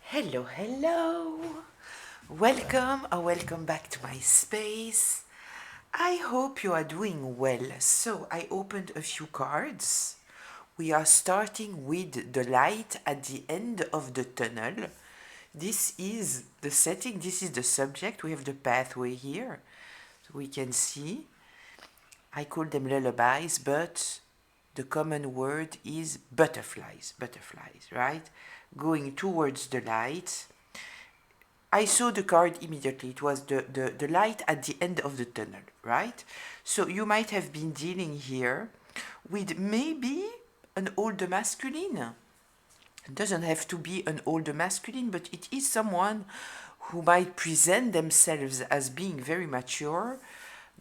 Hello, hello. Welcome or welcome back to my space. I hope you are doing well. So, I opened a few cards. We are starting with the light at the end of the tunnel. This is the setting, this is the subject. We have the pathway here. So we can see. I call them lullabies, but the common word is butterflies, right? Going towards the light. I saw the card immediately. It was the light at the end of the tunnel, right? So you might have been dealing here with maybe an older masculine. It doesn't have to be an older masculine, but it is someone who might present themselves as being very mature,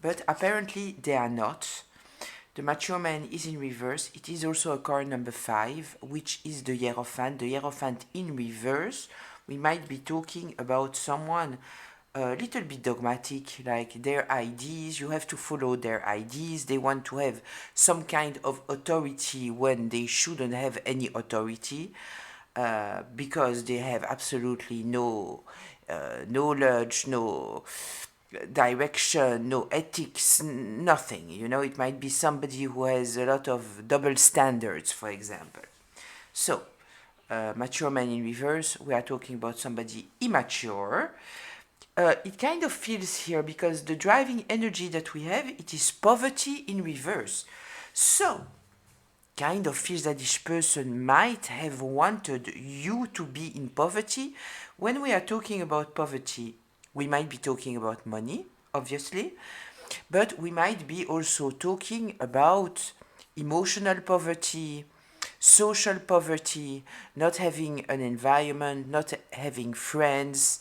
but apparently they are not. The mature man is in reverse. It is also a card number 5, which is the Hierophant. The Hierophant in reverse. We might be talking about someone a little bit dogmatic, like their ideas. You have to follow their ideas. They want to have some kind of authority when they shouldn't have any authority, because they have absolutely no knowledge, no direction, no ethics, nothing. You know, it might be somebody who has a lot of double standards, for example. So, mature man in reverse, we are talking about somebody immature. It kind of feels here because the driving energy that we have, it is poverty in reverse. So, kind of feels that this person might have wanted you to be in poverty. When we are talking about poverty, we might be talking about money, obviously, but we might be also talking about emotional poverty, social poverty, not having an environment, not having friends.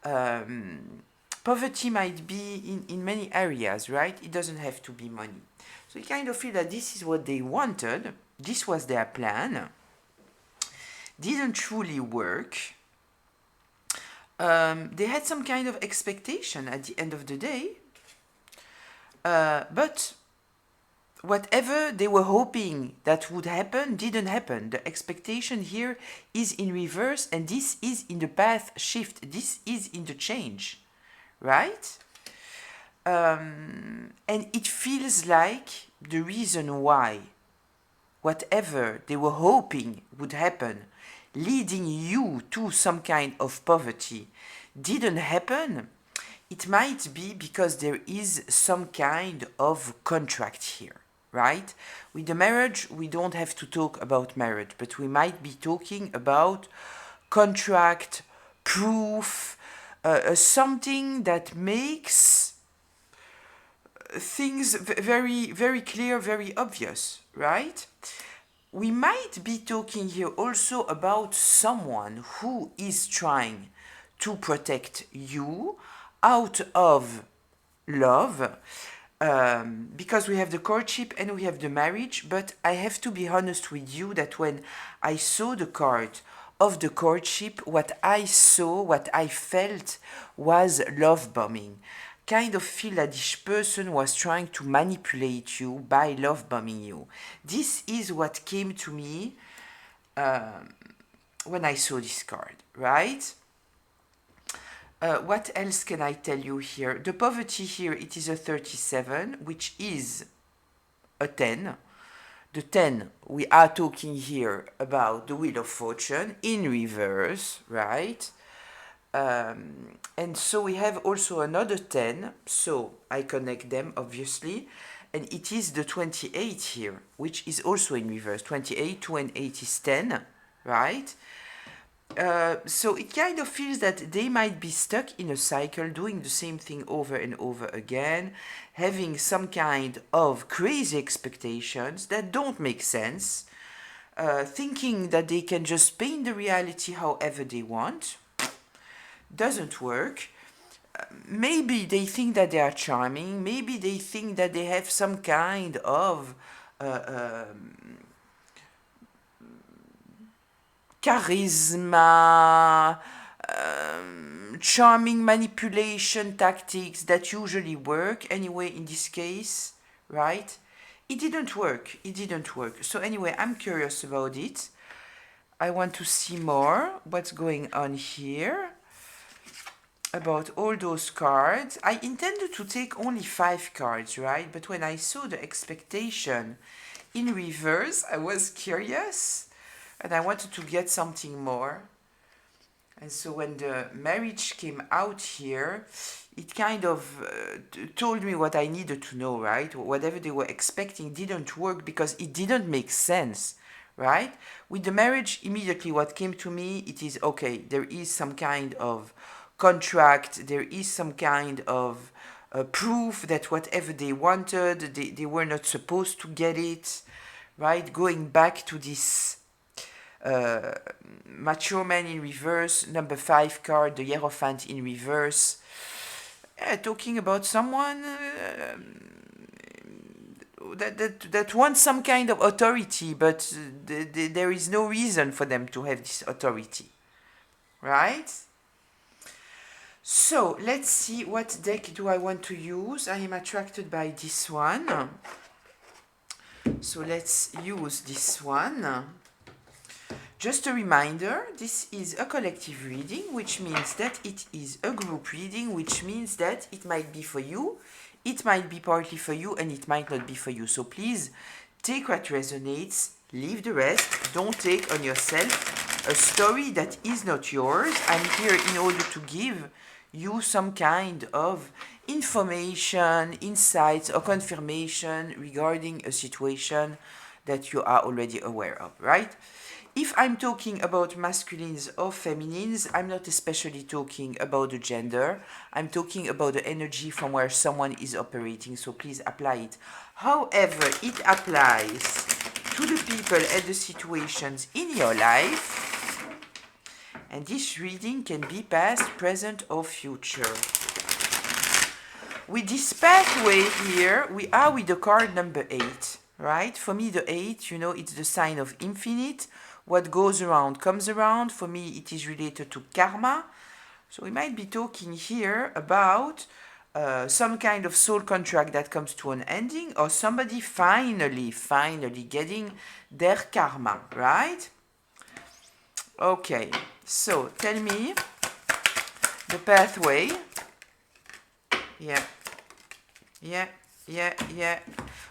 Poverty might be in many areas, right? It doesn't have to be money. So you kind of feel that this is what they wanted, this was their plan, didn't truly work. They had some kind of expectation at the end of the day, but whatever they were hoping that would happen didn't happen. The expectation here is in reverse, and this is in the path shift, this is in the change, right? And it feels like the reason why whatever they were hoping would happen, leading you to some kind of poverty, didn't happen. It might be because there is some kind of contract here, right? With the marriage, we don't have to talk about marriage, but we might be talking about contract, proof, something that makes things very, very clear, very obvious, right? We might be talking here also about someone who is trying to protect you out of love, because we have the courtship and we have the marriage. But I have to be honest with you that when I saw the card of the courtship, what I saw, what I felt was love bombing. Kind of feel that this person was trying to manipulate you by love bombing you. This is what came to me when I saw this card, right? What else can I tell you here? The poverty here, it is a 37, which is a 10. The 10, we are talking here about the Wheel of Fortune in reverse, right? And so we have also another 10, so I connect them obviously, and it is the 28 here, which is also in reverse. 28, 2 and 8 is 10, right? So it kind of feels that they might be stuck in a cycle, doing the same thing over and over again, having some kind of crazy expectations that don't make sense, thinking that they can just paint the reality however they want. Doesn't work. Maybe they think that they are charming, maybe they think that they have some kind of charisma, charming manipulation tactics that usually work anyway in this case, right? It didn't work. So anyway, I'm curious about it. I want to see more what's going on here about all those cards. I intended to take only 5 cards, right? But when I saw the expectation in reverse, I was curious and I wanted to get something more. And so when the marriage came out here, it kind of told me what I needed to know, right? Whatever they were expecting didn't work because it didn't make sense, right? With the marriage, immediately what came to me, it is, okay, there is some kind of contract, there is some kind of proof that whatever they wanted, they were not supposed to get it, right? Going back to this mature man in reverse, number 5 card, the Hierophant in reverse, talking about someone that wants some kind of authority, but there is no reason for them to have this authority, right? So let's see, what deck do I want to use. I am attracted by this one, so let's use this one. Just a reminder, this is a collective reading, which means that it is a group reading, which means that it might be for you, it might be partly for you, and it might not be for you. So please take what resonates, leave the rest. Don't take on yourself a story that is not yours. I'm here in order to give you some kind of information, insights, or confirmation regarding a situation that you are already aware of, right? If I'm talking about masculines or feminines, I'm not especially talking about the gender. I'm talking about the energy from where someone is operating, so please apply it. However, it applies to the people and the situations in your life. And this reading can be past, present, or future. With this pathway here, we are with the card number 8, right? For me, the 8, you know, it's the sign of infinite. What goes around comes around. For me, it is related to karma. So we might be talking here about some kind of soul contract that comes to an ending, or somebody finally getting their karma, right? Okay, so tell me the pathway. Yeah.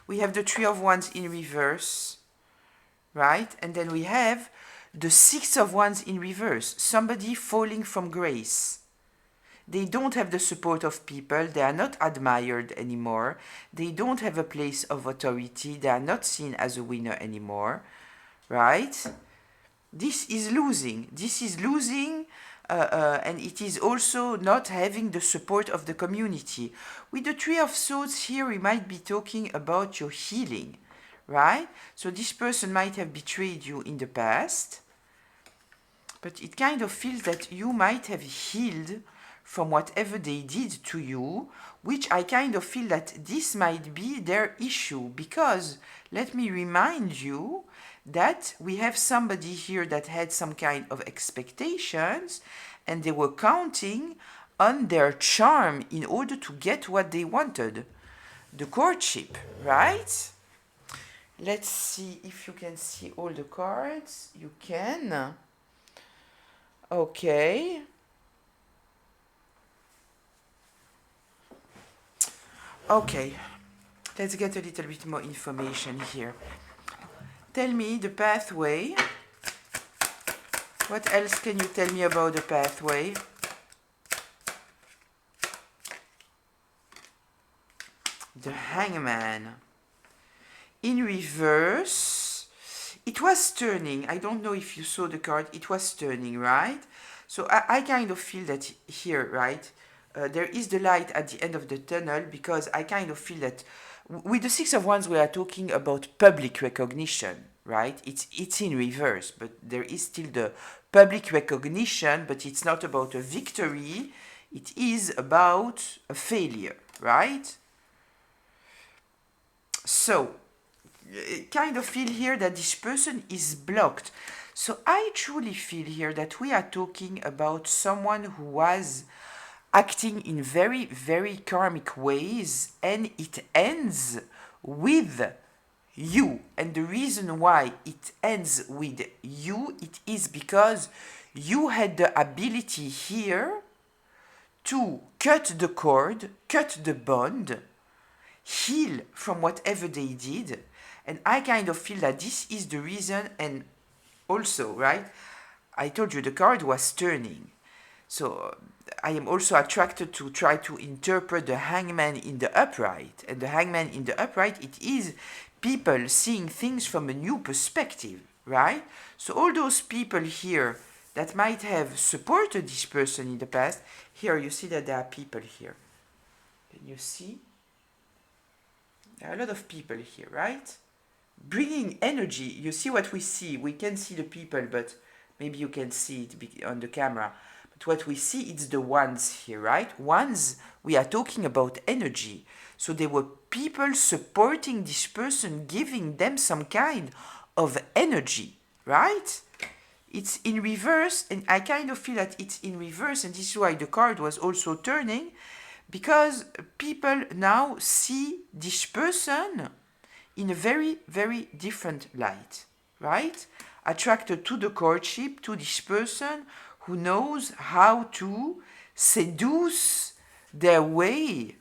We have the 3 of Wands in reverse, right? And then we have the 6 of Wands in reverse. Somebody falling from grace. They don't have the support of people. They are not admired anymore. They don't have a place of authority. They are not seen as a winner anymore, right? This is losing. And it is also not having the support of the community. With the 3 of Swords here, we might be talking about your healing, right? So this person might have betrayed you in the past, but it kind of feels that you might have healed from whatever they did to you, which I kind of feel that this might be their issue, because let me remind you that we have somebody here that had some kind of expectations and they were counting on their charm in order to get what they wanted, the courtship, right? Let's see if you can see all the cards. You can. Okay. Okay, let's get a little bit more information here. Tell me the pathway. What else can you tell me about the pathway? The Hangman. In reverse, it was turning. I don't know if you saw the card. It was turning, right? So I kind of feel that here, right? There is the light at the end of the tunnel, because I kind of feel that with the 6 of Wands we are talking about public recognition, right? It's in reverse, but there is still the public recognition, but it's not about a victory. It is about a failure, right? So kind of feel here that this person is blocked. So I truly feel here that we are talking about someone who was acting in very, very karmic ways, and it ends with you. And the reason why it ends with you, it is because you had the ability here to cut the cord, cut the bond, heal from whatever they did. And I kind of feel that this is the reason. And also, right, I told you the card was turning. So I am also attracted to try to interpret the hangman in the upright. And the hangman in the upright, it is people seeing things from a new perspective, right? So all those people here that might have supported this person in the past, here you see that there are people here. Can you see? There are a lot of people here, right? Bringing energy. You see what we see. We can see the people, but maybe you can see it on the camera. But what we see, it's the ones here, right? Ones, we are talking about energy. So there were people supporting this person, giving them some kind of energy, right? It's in reverse, and I kind of feel that it's in reverse, and this is why the card was also turning, because people now see this person in a very, very different light, right? Attracted to the courtship, to this person who knows how to seduce their way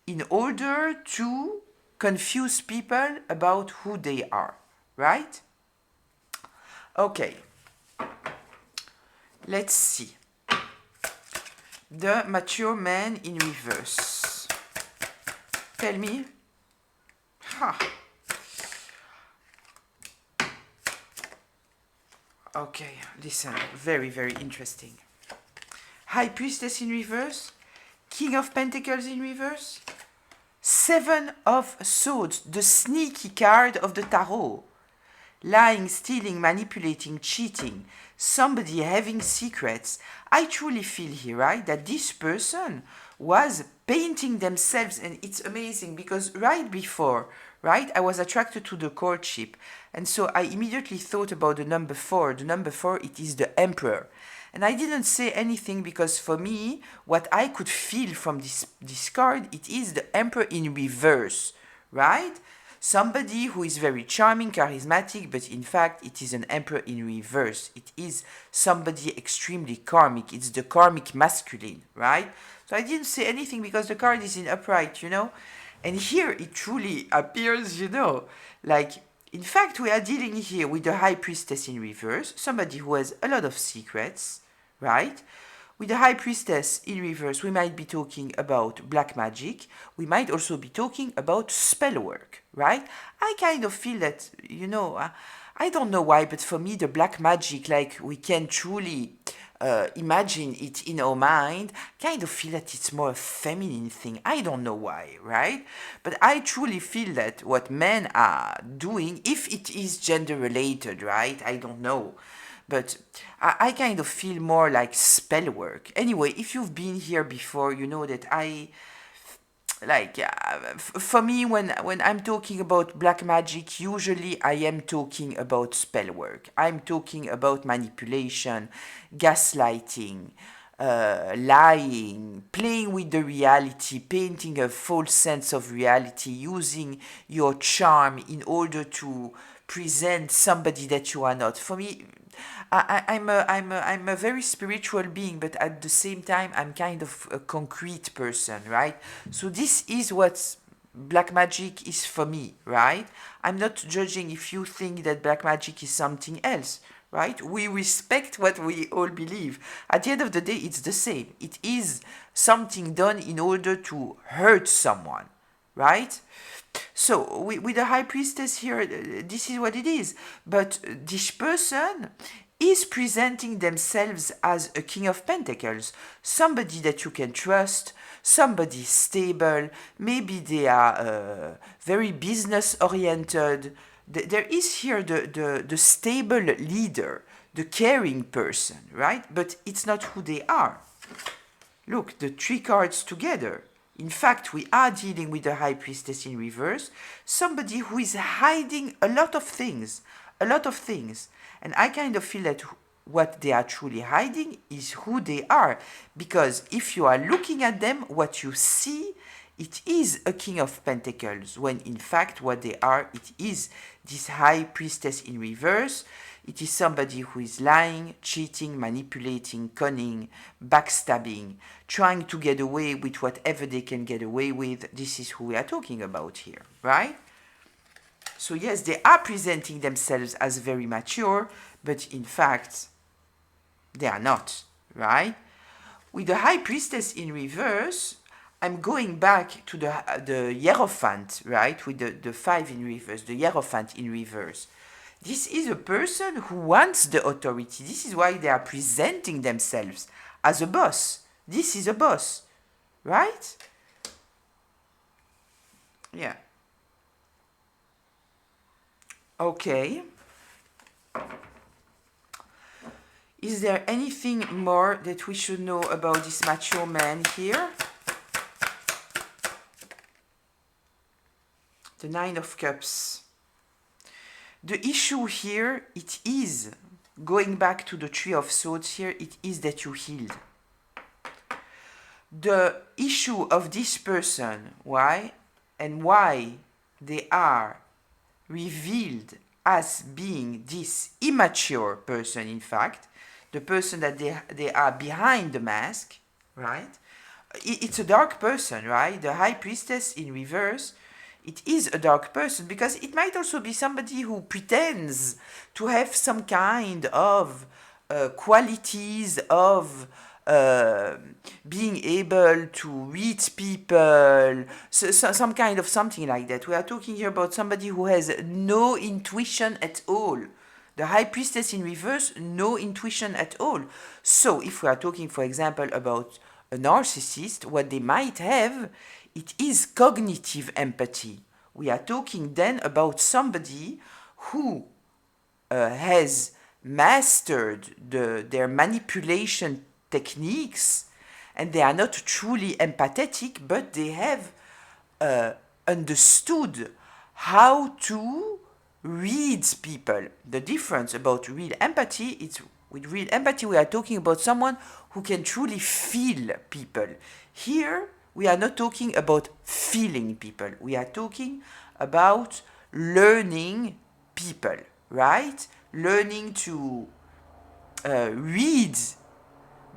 in order to confuse people about who they are, right? Okay, let's see. The mature man in reverse. Tell me. Ha. Okay, listen, very, very interesting. High Priestess in reverse, King of Pentacles in reverse, Seven of Swords, the sneaky card of the Tarot. Lying, stealing, manipulating, cheating, somebody having secrets. I truly feel here, right, that this person was painting themselves, and it's amazing because right before, right, I was attracted to the courtship, and so I immediately thought about the number 4. The number 4, it is the Emperor. And I didn't say anything because for me, what I could feel from this card, it is the Emperor in reverse, right? Somebody who is very charming, charismatic, but in fact, it is an Emperor in reverse. It is somebody extremely karmic. It's the karmic masculine, right? So I didn't say anything because the card is in upright, you know? And here it truly appears, you know, like, in fact, we are dealing here with the High Priestess in reverse, somebody who has a lot of secrets, right? With the High Priestess in reverse, we might be talking about black magic. We might also be talking about spell work, right? I kind of feel that, you know, I don't know why, but for me, the black magic, like we can truly imagine it in our mind, kind of feel that it's more a feminine thing. I don't know why, right? But I truly feel that what men are doing, if it is gender related, right? I don't know. But I kind of feel more like spell work. Anyway, if you've been here before, you know that for me, when I'm talking about black magic, usually I am talking about spell work. I'm talking about manipulation, gaslighting, lying, playing with the reality, painting a false sense of reality, using your charm in order to present somebody that you are not. For me, I'm a very spiritual being, but at the same time, I'm kind of a concrete person, right? So this is what black magic is for me, right? I'm not judging if you think that black magic is something else, right? We respect what we all believe. At the end of the day, it's the same. It is something done in order to hurt someone, right? So with the High Priestess here, this is what it is. But this person is presenting themselves as a King of Pentacles, somebody that you can trust, somebody stable, maybe they are very business oriented. There is here the stable leader, the caring person, right? But it's not who they are. Look, the 3 cards together. In fact, we are dealing with the High Priestess in reverse, somebody who is hiding a lot of things, And I kind of feel that what they are truly hiding is who they are. Because if you are looking at them, what you see it is a King of Pentacles, when in fact what they are, it is this High Priestess in reverse. It is somebody who is lying, cheating, manipulating, cunning, backstabbing, trying to get away with whatever they can get away with. This is who we are talking about here, right? So yes, they are presenting themselves as very mature, but in fact, they are not, right? With the High Priestess in reverse, I'm going back to the Hierophant, right? With the 5 in reverse, the Hierophant in reverse. This is a person who wants the authority. This is why they are presenting themselves as a boss. This is a boss, right? Yeah. Okay. Is there anything more that we should know about this mature man here? The 9 of Cups. The issue here, it is, going back to the 3 of Swords here, it is that you healed. The issue of this person, why? And why they are revealed as being this immature person, in fact, the person that they are behind the mask, right? It's a dark person, right? The High Priestess in reverse, it is a dark person, because it might also be somebody who pretends to have some kind of qualities of being able to read people, so some kind of something like that. We are talking here about somebody who has no intuition at all. The High Priestess in reverse, no intuition at all. So if we are talking, for example, about a narcissist, what they might have, it is cognitive empathy. We are talking then about somebody who has mastered their manipulation techniques, and they are not truly empathetic, but they have understood how to read people. The difference about real empathy is, with real empathy we are talking about someone who can truly feel people. Here we are not talking about feeling people. We are talking about learning people, right? Learning to read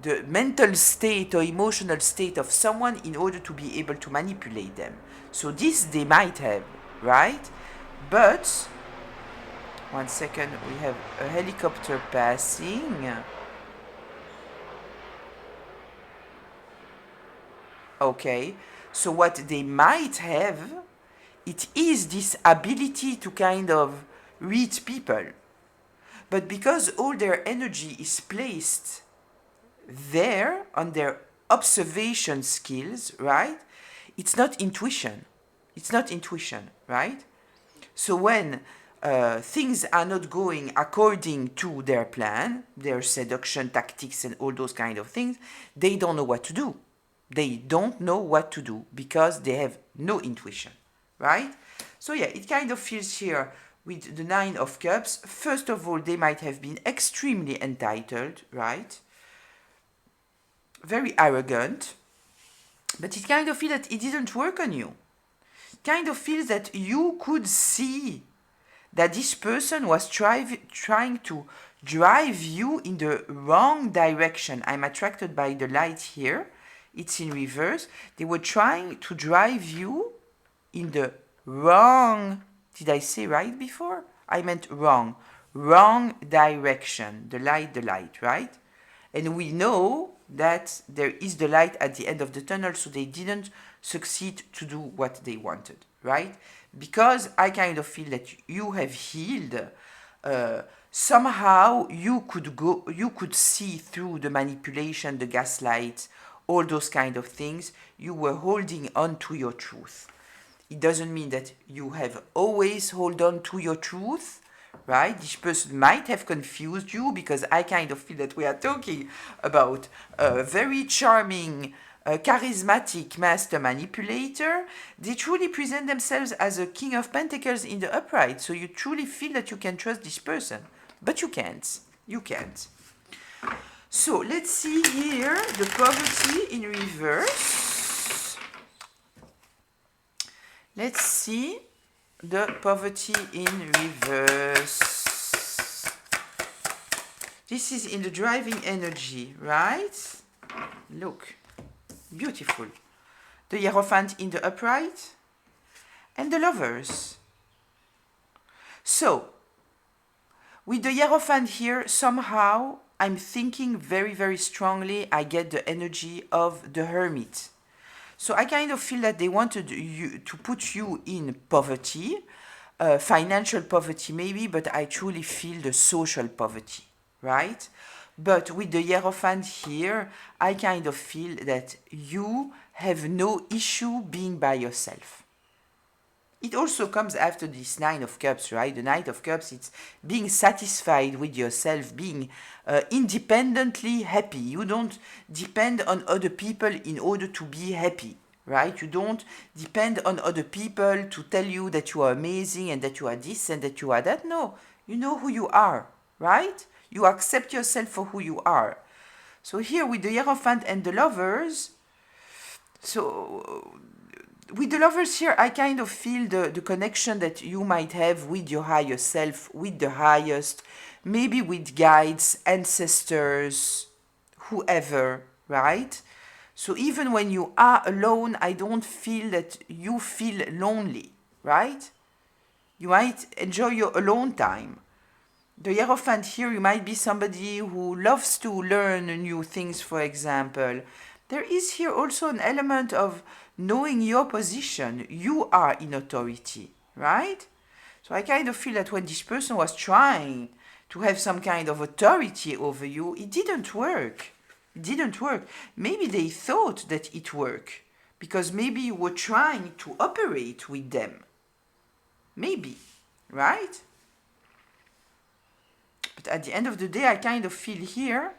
the mental state or emotional state of someone in order to be able to manipulate them. So this they might have, right? But, one second, we have a helicopter passing. Okay, so what they might have, it is this ability to kind of read people. But because all their energy is placed there on their observation skills, right? It's not intuition. It's not intuition, right? So when things are not going according to their plan, their seduction tactics and all those kind of things, they don't know what to do. They don't know what to do because they have no intuition, right? So yeah, it kind of feels here with the 9 of Cups. First of all, they might have been extremely entitled, right? Very arrogant. But it kind of feels that it didn't work on you. It kind of feels that you could see that this person was trying to drive you in the wrong direction. I'm attracted by the light here. It's in reverse. They were trying to drive you in the wrong, did I say right before? I meant wrong. Wrong direction. The light, right? And we know that there is the light at the end of the tunnel, so they didn't succeed to do what they wanted, right? Because I kind of feel that you have healed. Somehow you could see through the manipulation, the gaslight, all those kind of things. You were holding on to your truth. It doesn't mean that you have always hold on to your truth, right? This person might have confused you, because I kind of feel that we are talking about a very charming, charismatic master manipulator. They truly present themselves as a King of Pentacles in the upright, so you truly feel that you can trust this person, but you can't. You can't. So let's see here the poverty in reverse. Let's see the poverty in reverse. This is in the driving energy, right? Look, beautiful. The Hierophant in the upright and the Lovers. So, with the Hierophant here, somehow I'm thinking very, very strongly I get the energy of the Hermit. So I kind of feel that they wanted you to put you in poverty, financial poverty maybe, but I truly feel the social poverty, right? But with the Hierophant here, I kind of feel that you have no issue being by yourself. It also comes after this Nine of Cups, right? The Knight of Cups, it's being satisfied with yourself, being independently happy. You don't depend on other people in order to be happy, right? You don't depend on other people to tell you that you are amazing and that you are this and that you are that. No, you know who you are, right? You accept yourself for who you are. So here with the Hierophant and the Lovers, so with the Lovers here, I kind of feel the connection that you might have with your higher self, with the highest, maybe with guides, ancestors, whoever, right? So even when you are alone, I don't feel that you feel lonely, right? You might enjoy your alone time. The Hierophant here, you might be somebody who loves to learn new things, for example. There is here also an element of knowing your position. You are in authority, right? So I kind of feel that when this person was trying to have some kind of authority over you, it didn't work. It didn't work. Maybe they thought that it worked because maybe you were trying to operate with them. Maybe, right? But at the end of the day, I kind of feel here,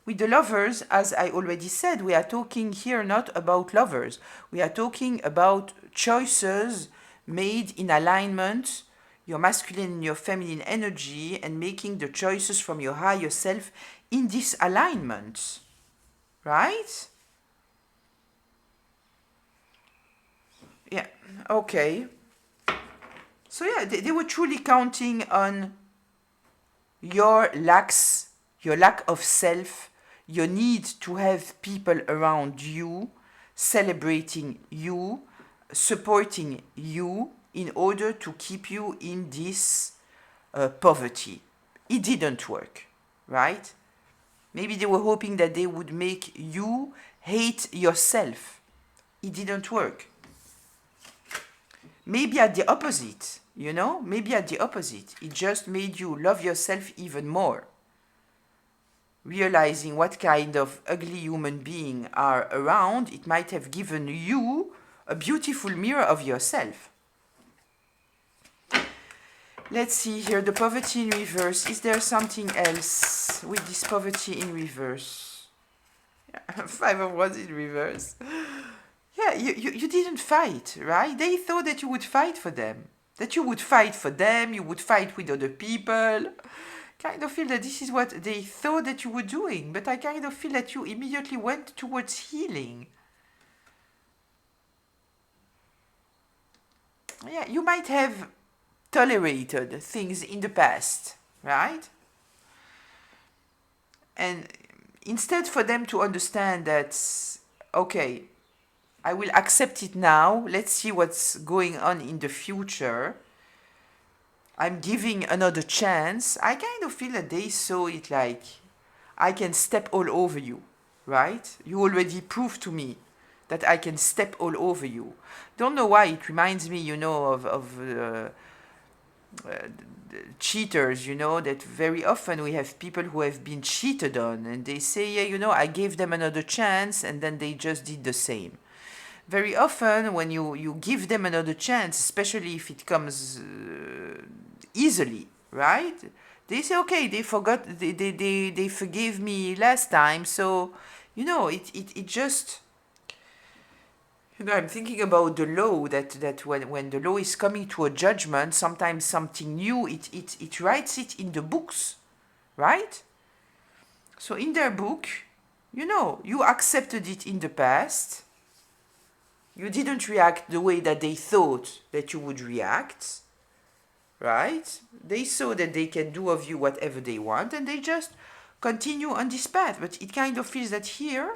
with the Lovers, as I already said, we are talking here not about lovers. We are talking about choices made in alignment, your masculine and your feminine energy, and making the choices from your higher self in this alignment. Right? Yeah, okay. So yeah, they were truly counting on your lack of self, your need to have people around you, celebrating you, supporting you in order to keep you in this poverty. It didn't work, right? Maybe they were hoping that they would make you hate yourself. It didn't work. Maybe at the opposite, you know? Maybe at the opposite. It just made you love yourself even more. Realizing what kind of ugly human being are around, it might have given you a beautiful mirror of yourself. Let's see here, the poverty in reverse. Is there something else with this poverty in reverse? Five of Wands in reverse. Yeah, you didn't fight, right? They thought that you would fight for them. That you would fight for them, you would fight with other people. Kind of feel that this is what they thought that you were doing, but I kind of feel that you immediately went towards healing. Yeah, you might have tolerated things in the past, right? And instead for them to understand that, okay, I will accept it now. Let's see what's going on in the future. I'm giving another chance. I kind of feel that they saw it like, I can step all over you, right? You already proved to me that I can step all over you. Don't know why it reminds me, of cheaters, that very often we have people who have been cheated on and they say, yeah, I gave them another chance and then they just did the same. Very often when you give them another chance, especially if it comes easily, right? They say, okay, they forgave me last time, so, it just, I'm thinking about the law, that when the law is coming to a judgment, sometimes something new, it writes it in the books, right? So in their book, you accepted it in the past, You didn't react the way that they thought that you would react, right? They saw that they can do of you whatever they want, and they just continue on this path. But it kind of feels that here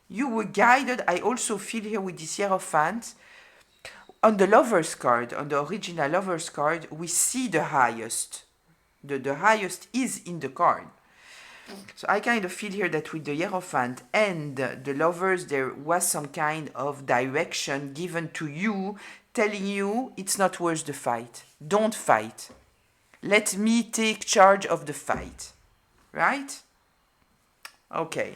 you were guided. I also feel here with this Hierophant, on the Lover's card, on the original Lover's card, we see the highest. The highest is in the card. So I kind of feel here that with the Hierophant and the Lovers, there was some kind of direction given to you, telling you it's not worth the fight. Don't fight. Let me take charge of the fight. Right? Okay.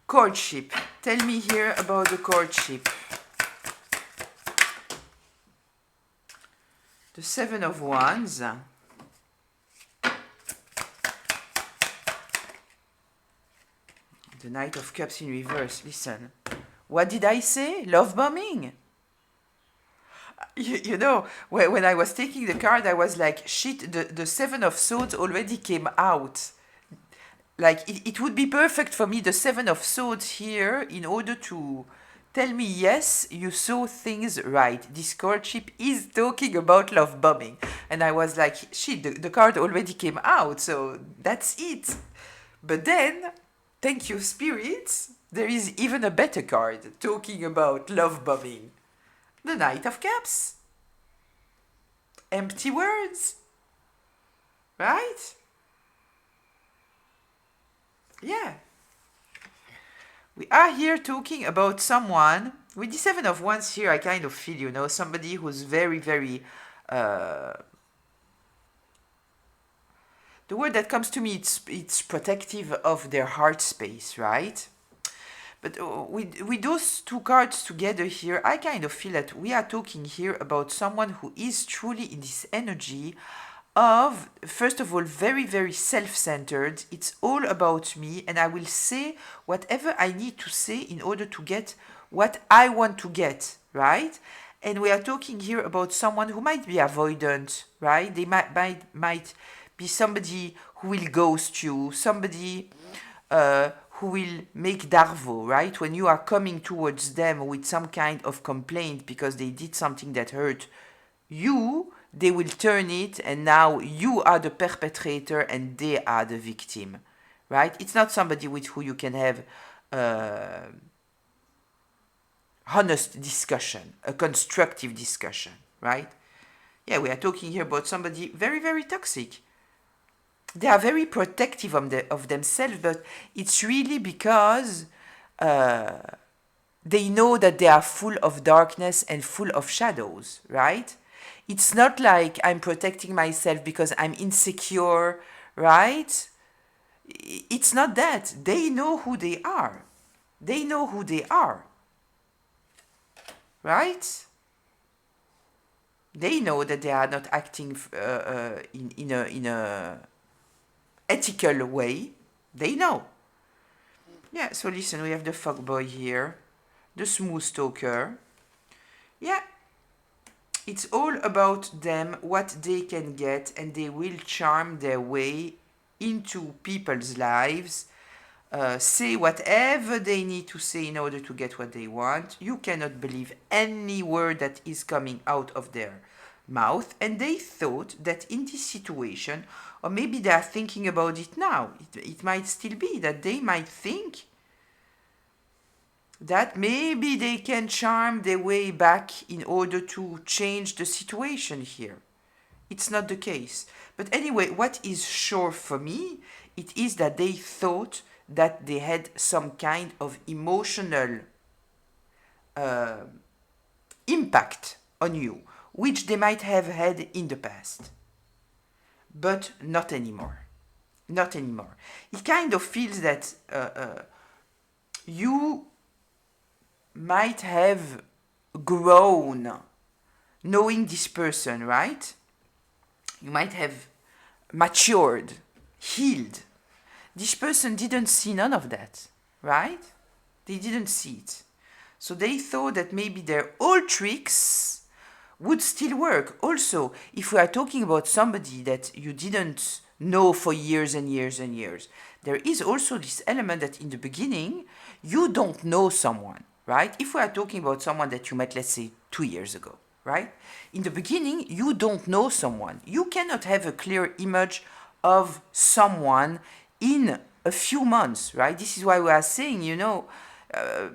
Courtship. Tell me here about the courtship. The Seven of Wands. The Knight of Cups in reverse. Listen. What did I say? Love bombing? You know, when I was taking the card, I was like, shit, the Seven of Swords already came out. Like, it would be perfect for me, the Seven of Swords here, in order to tell me, yes, you saw things right. This courtship is talking about love bombing. And I was like, shit, the card already came out, so that's it. But then, thank you, spirits, there is even a better card talking about love bombing. The Knight of Cups. Empty words. Right? Yeah. We are here talking about someone. With the Seven of Wands here, I kind of feel, you know, somebody who's very, very... the word that comes to me, it's protective of their heart space, right? But with those two cards together here, I kind of feel that we are talking here about someone who is truly in this energy of, first of all, very, very self-centered. It's all about me, and I will say whatever I need to say in order to get what I want to get, right? And we are talking here about someone who might be avoidant, right? They might be somebody who will ghost you, somebody who will make Darvo, right? When you are coming towards them with some kind of complaint because they did something that hurt you, they will turn it, and now you are the perpetrator and they are the victim, right? It's not somebody with who you can have honest discussion, a constructive discussion, right? Yeah, we are talking here about somebody very, very toxic. They are very protective of themselves, but it's really because they know that they are full of darkness and full of shadows, right? It's not like I'm protecting myself because I'm insecure, right? It's not that. They know who they are. They know who they are, right? They know that they are not acting in a ethical way. They know. Yeah, so listen, we have the fuckboy here, the smooth talker. Yeah, it's all about them, what they can get, and they will charm their way into people's lives, say whatever they need to say in order to get what they want. You cannot believe any word that is coming out of their mouth, and they thought that in this situation, or maybe they are thinking about it now, it might still be that they might think that maybe they can charm their way back in order to change the situation here. It's not the case. But anyway, what is sure for me, it is that they thought that they had some kind of emotional impact on you, which they might have had in the past. But not anymore. Not anymore. It kind of feels that you might have grown knowing this person, right? You might have matured, healed. This person didn't see none of that, right? They didn't see it. So they thought that maybe their old tricks would still work. Also, if we are talking about somebody that you didn't know for years and years and years. There is also this element that in the beginning, you don't know someone, right? If we are talking about someone that you met, let's say, 2 years ago, right? In the beginning, you don't know someone. You cannot have a clear image of someone in a few months, right? This is why we are saying, uh,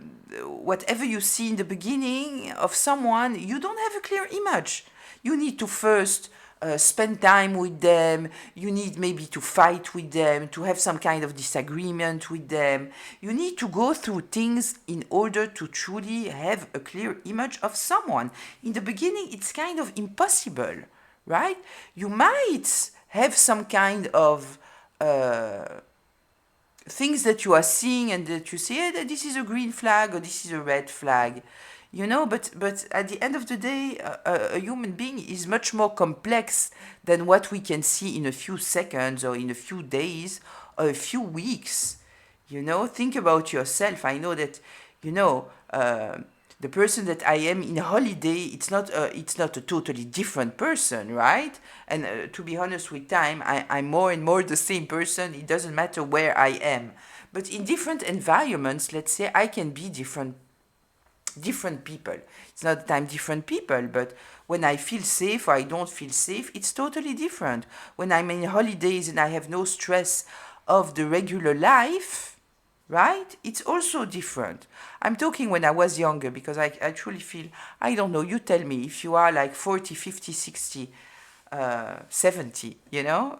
whatever you see in the beginning of someone, you don't have a clear image. You need to first spend time with them. You need maybe to fight with them, to have some kind of disagreement with them. You need to go through things in order to truly have a clear image of someone. In the beginning, it's kind of impossible, right? You might have some kind of things that you are seeing and that you say, hey, that this is a green flag or this is a red flag, but at the end of the day, a human being is much more complex than what we can see in a few seconds or in a few days or a few weeks. Think about yourself. I know that, the person that I am in holiday, it's not a totally different person, right? And to be honest, with time, I'm more and more the same person. It doesn't matter where I am. But in different environments, let's say, I can be different people. It's not that I'm different people, but when I feel safe or I don't feel safe, it's totally different. When I'm in holidays and I have no stress of the regular life, right? It's also different. I'm talking when I was younger because I truly feel, I don't know, you tell me if you are like 40, 50, 60, 70,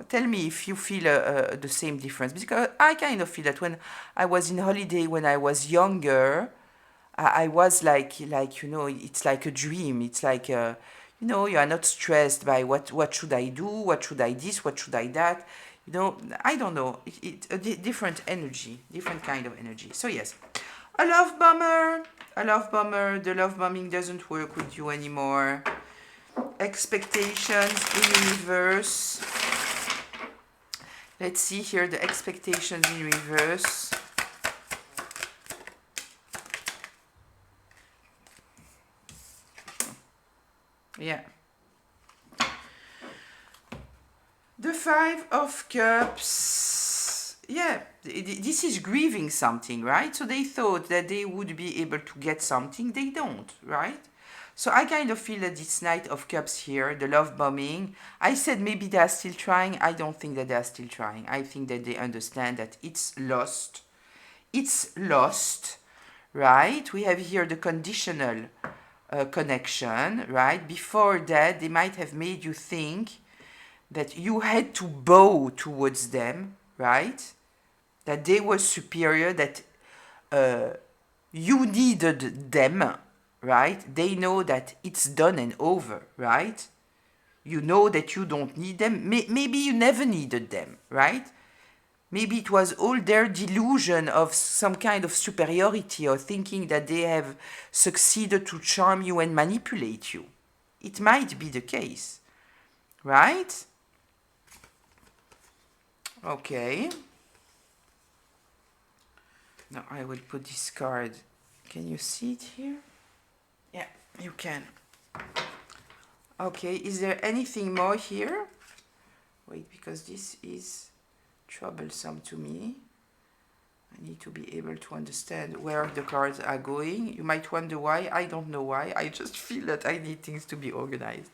tell me if you feel the same difference. Because I kind of feel that when I was in holiday, when I was younger, I was like, it's like a dream. It's like, you are not stressed by what should I do, what should I this, what should I that. I don't know. It's a different energy, different kind of energy. So yes, a love bomber, a love bomber. The love bombing doesn't work with you anymore. Expectations in reverse. Let's see here the expectations in reverse. Yeah. The Five of Cups. Yeah, this is grieving something, right? So they thought that they would be able to get something. They don't, right? So I kind of feel that this Knight of Cups here, the love bombing, I said maybe they are still trying. I don't think that they are still trying. I think that they understand that it's lost. It's lost, right? We have here the conditional connection, right? Before that, they might have made you think that you had to bow towards them, right? That they were superior, that you needed them, right? They know that it's done and over, right? You know that you don't need them. Maybe you never needed them, right? Maybe it was all their delusion of some kind of superiority or thinking that they have succeeded to charm you and manipulate you. It might be the case, right? Okay. Now I will put this card. Can you see it here? Yeah, you can. Okay, is there anything more here? Wait, because this is troublesome to me. I need to be able to understand where the cards are going. You might wonder why. I don't know why. I just feel that I need things to be organized.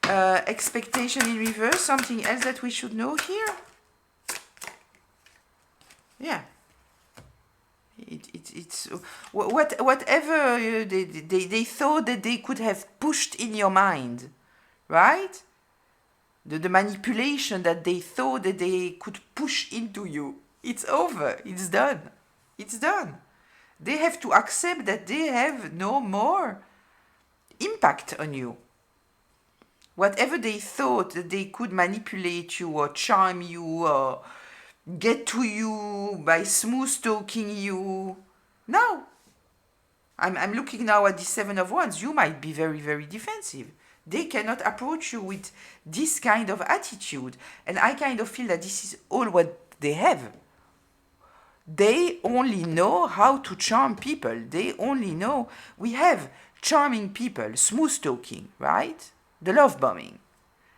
Expectation in reverse, something else that we should know here? Yeah. It's whatever they thought that they could have pushed in your mind, right? The manipulation that they thought that they could push into you, it's over. It's done. It's done. They have to accept that they have no more impact on you. Whatever they thought that they could manipulate you or charm you or get to you by smooth talking you. No. I'm looking now at the Seven of Wands. You might be very, very defensive. They cannot approach you with this kind of attitude. And I kind of feel that this is all what they have. They only know how to charm people. They only know we have charming people, smooth talking, right? The love bombing.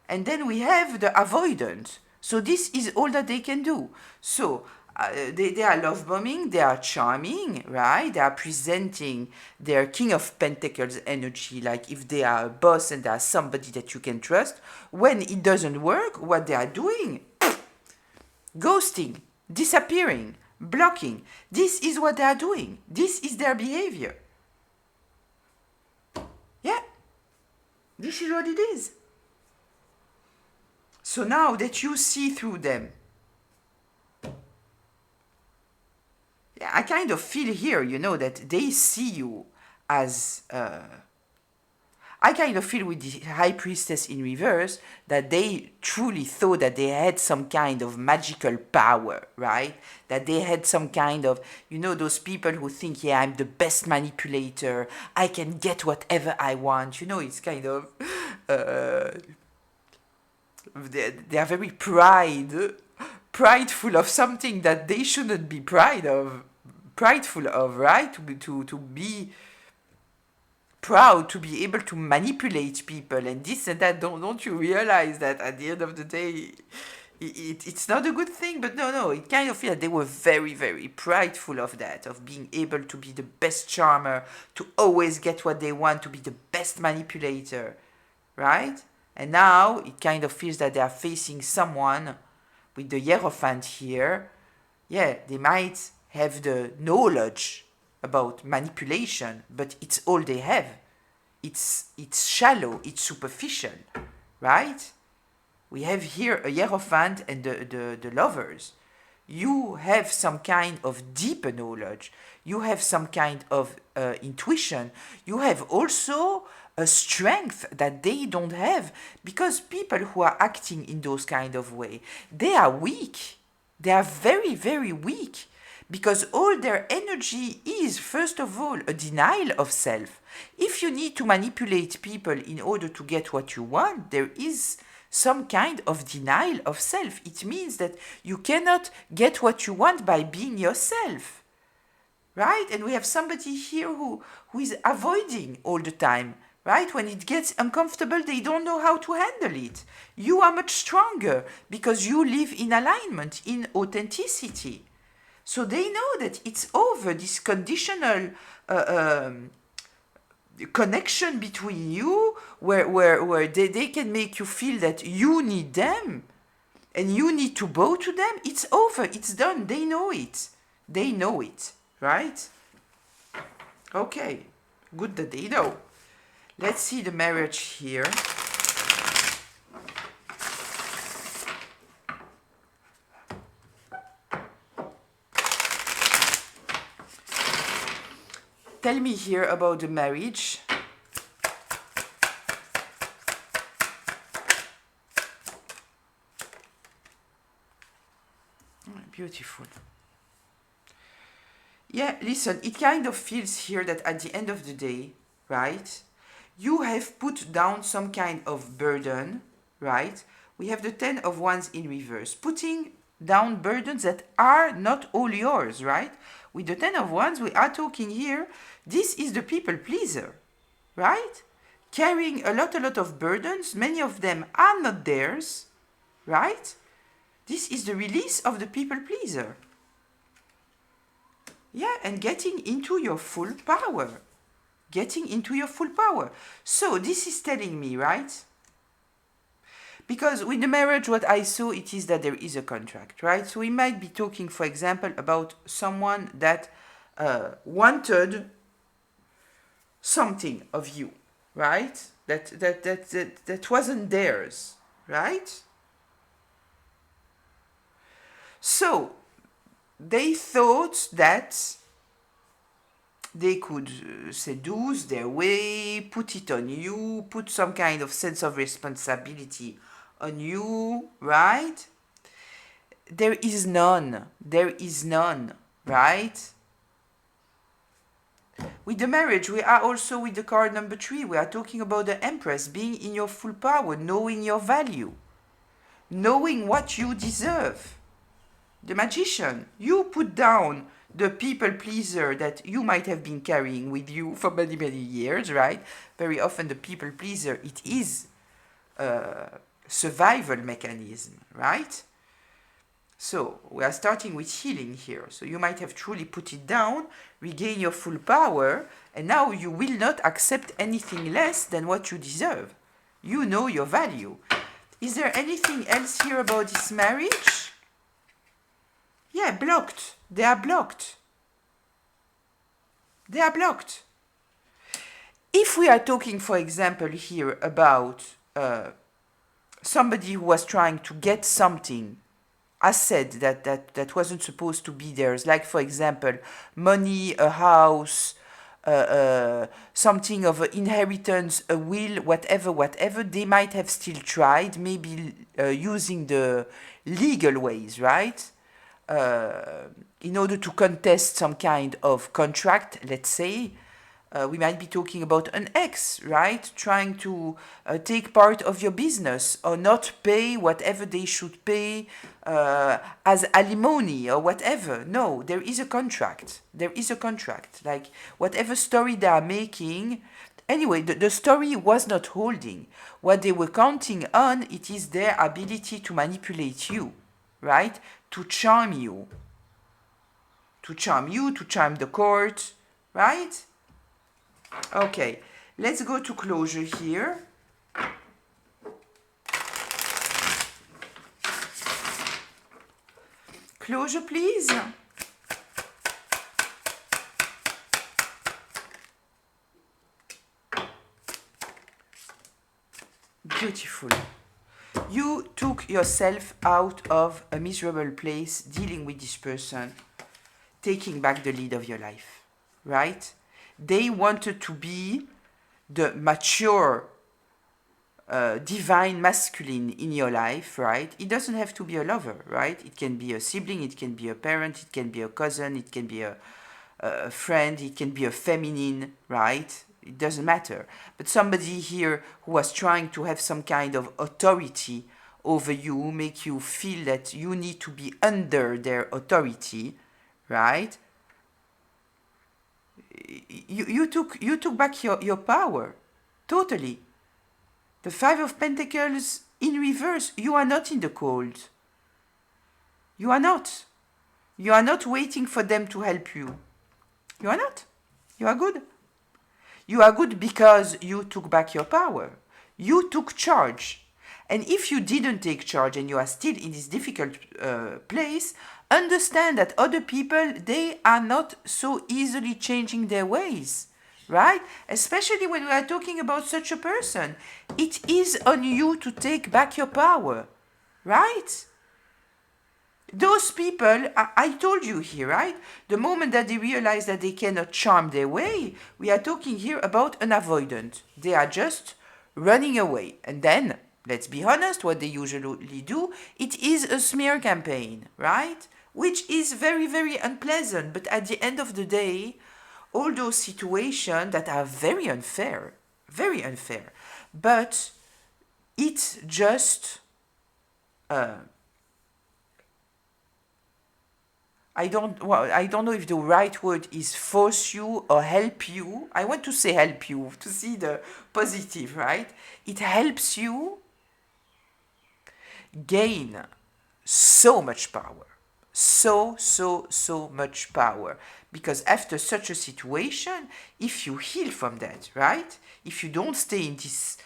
And then we have the avoidant, So this is all that they can do. So they are love bombing, they are charming, right? They are presenting their King of Pentacles energy, like if they are a boss and they are somebody that you can trust. When it doesn't work, what they are doing? Ghosting, disappearing, blocking. This is what they are doing. This is their behavior. Yeah, this is what it is. So now that you see through them, I kind of feel here, that they see you as. I kind of feel with the High Priestess in reverse that they truly thought that they had some kind of magical power, right? That they had some kind of, those people who think, yeah, I'm the best manipulator, I can get whatever I want. It's kind of. They are very prideful of something that they shouldn't be prideful of, right? To be proud, to be able to manipulate people and this and that. Don't you realize that at the end of the day, it's not a good thing? But no, it kind of feels that they were very, very prideful of that, of being able to be the best charmer, to always get what they want, to be the best manipulator, right? And now it kind of feels that they are facing someone with the Hierophant here. Yeah, they might have the knowledge about manipulation, but it's all they have. It's shallow, it's superficial, right? We have here a Hierophant and the lovers. You have some kind of deeper knowledge. You have some kind of intuition. You have also a strength that they don't have, because people who are acting in those kind of way, they are weak. They are very, very weak, because all their energy is, first of all, a denial of self. If you need to manipulate people in order to get what you want, there is some kind of denial of self. It means that you cannot get what you want by being yourself, right? And we have somebody here who is avoiding all the time, right? When it gets uncomfortable, they don't know how to handle it. You are much stronger because you live in alignment, in authenticity. So they know that it's over, this conditional connection between you, where they can make you feel that you need them and you need to bow to them. It's over, it's done. They know it. They know it, right? Okay, good that they know. Let's see the marriage here. Tell me here about the marriage. Beautiful. Yeah, listen, it kind of feels here that at the end of the day, right, you have put down some kind of burden, right? We have the 10 of Wands in reverse, putting down burdens that are not all yours, right? With the 10 of Wands, we are talking here, this is the people pleaser, right? Carrying a lot of burdens, many of them are not theirs, right? This is the release of the people pleaser. Yeah, and getting into your full power. Getting into your full power. So this is telling me, right? Because with the marriage, what I saw, it is that there is a contract, right? So we might be talking, for example, about someone that wanted something of you, right? That wasn't theirs, right? So they thought that they could seduce their way, put it on you, put some kind of sense of responsibility on you, right? There is none. There is none, right? With the marriage, we are also with the card number 3. We are talking about the Empress, being in your full power, knowing your value, knowing what you deserve. The Magician, you put down the people pleaser that you might have been carrying with you for many, many years, right? Very often the people pleaser, it is a survival mechanism, right? So we are starting with healing here. So you might have truly put it down, regain your full power, and now you will not accept anything less than what you deserve. You know your value. Is there anything else here about this marriage? Yeah, blocked. They are blocked. They are blocked. If we are talking, for example, here about somebody who was trying to get something, asset that wasn't supposed to be theirs, like, for example, money, a house, something of an inheritance, a will, whatever, they might have still tried, maybe using the legal ways, right? In order to contest some kind of contract, let's say. We might be talking about an ex, right? Trying to take part of your business or not pay whatever they should pay as alimony or whatever. No, there is a contract. There is a contract. Like whatever story they are making. Anyway, the story was not holding. What they were counting on, it is their ability to manipulate you, right? To charm you. To charm the court, right? Okay, let's go to closure here. Closure, please. Beautiful. You took yourself out of a miserable place dealing with this person, taking back the lead of your life, right? They wanted to be the mature, divine masculine in your life, right? It doesn't have to be a lover, right? It can be a sibling, it can be a parent, it can be a cousin, it can be a friend, it can be a feminine, right? It doesn't matter. But somebody here who was trying to have some kind of authority over you, make you feel that you need to be under their authority, right? You took back your power, totally. The Five of Pentacles in reverse. You are not in the cold. You are not. You are not waiting for them to help you. You are not. You are good. You are good because you took back your power. You took charge. And if you didn't take charge and you are still in this difficult place, understand that other people, they are not so easily changing their ways, right? Especially when we are talking about such a person. It is on you to take back your power, right? Those people, I told you here, right? The moment that they realize that they cannot charm their way, we are talking here about an avoidant. They are just running away. And then, let's be honest, what they usually do, it is a smear campaign, right? Which is very, very unpleasant. But at the end of the day, all those situations that are very unfair, but it's just... I don't know if the right word is force you or help you. I want to say help you, to see the positive, right? It helps you gain so much power. So much power. Because after such a situation, if you heal from that, right? If you don't stay in this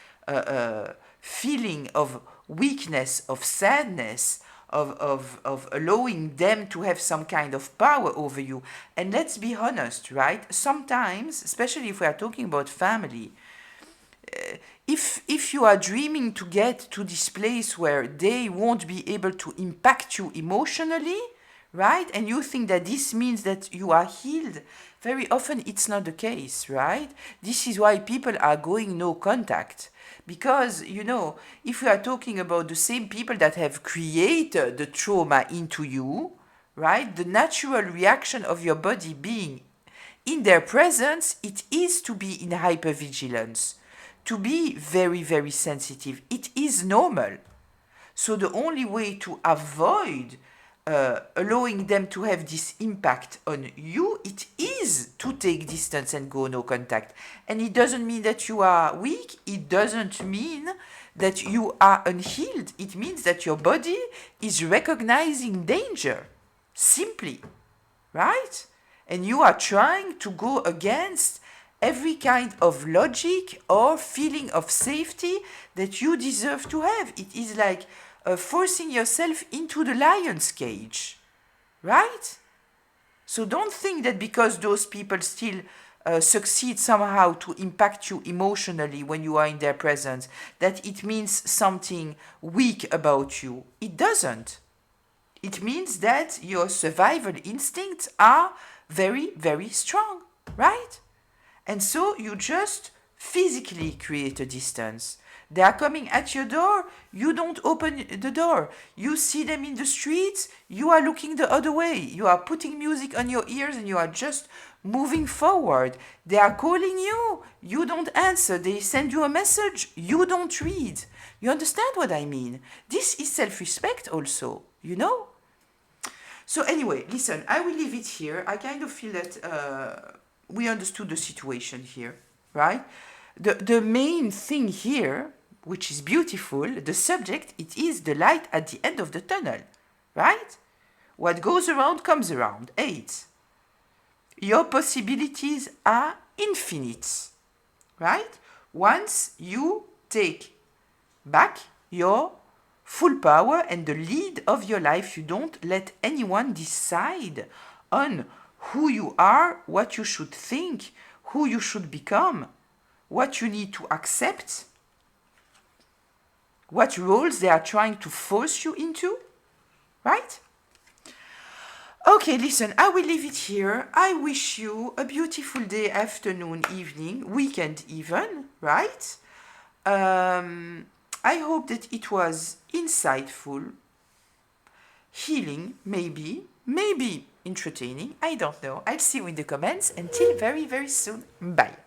feeling of weakness, of sadness, of allowing them to have some kind of power over you. And let's be honest, right? Sometimes, especially if we are talking about family, if you are dreaming to get to this place where they won't be able to impact you emotionally, right? And you think that this means that you are healed, very often it's not the case, right? This is why people are going no contact. Because, you know, if we are talking about the same people that have created the trauma into you, right? The natural reaction of your body being in their presence, it is to be in hypervigilance, to be very, very sensitive. It is normal. So the only way to avoid allowing them to have this impact on you, it is is to take distance and go no contact. And it doesn't mean that you are weak. It doesn't mean that you are unhealed. It means that your body is recognizing danger, simply, right? And you are trying to go against every kind of logic or feeling of safety that you deserve to have. It is like forcing yourself into the lion's cage, right? So don't think that because those people still succeed somehow to impact you emotionally when you are in their presence, that it means something weak about you. It doesn't. It means that your survival instincts are very, very strong, right? And so you just physically create a distance. They are coming at your door, you don't open the door. You see them in the streets, you are looking the other way. You are putting music on your ears and you are just moving forward. They are calling you, you don't answer. They send you a message, you don't read. You understand what I mean? This is self-respect also, you know? So anyway, listen, I will leave it here. I kind of feel that we understood the situation here, right? The main thing here, which is beautiful, the subject, it is the light at the end of the tunnel, right? What goes around comes around. 8. Your possibilities are infinite, right? Once you take back your full power and the lead of your life, you don't let anyone decide on who you are, what you should think, who you should become, what you need to accept, what roles they are trying to force you into, right? Okay, listen, I will leave it here. I wish you a beautiful day, afternoon, evening, weekend even, right? I hope that it was insightful, healing, maybe entertaining. I don't know. I'll see you in the comments. Until very, very soon. Bye.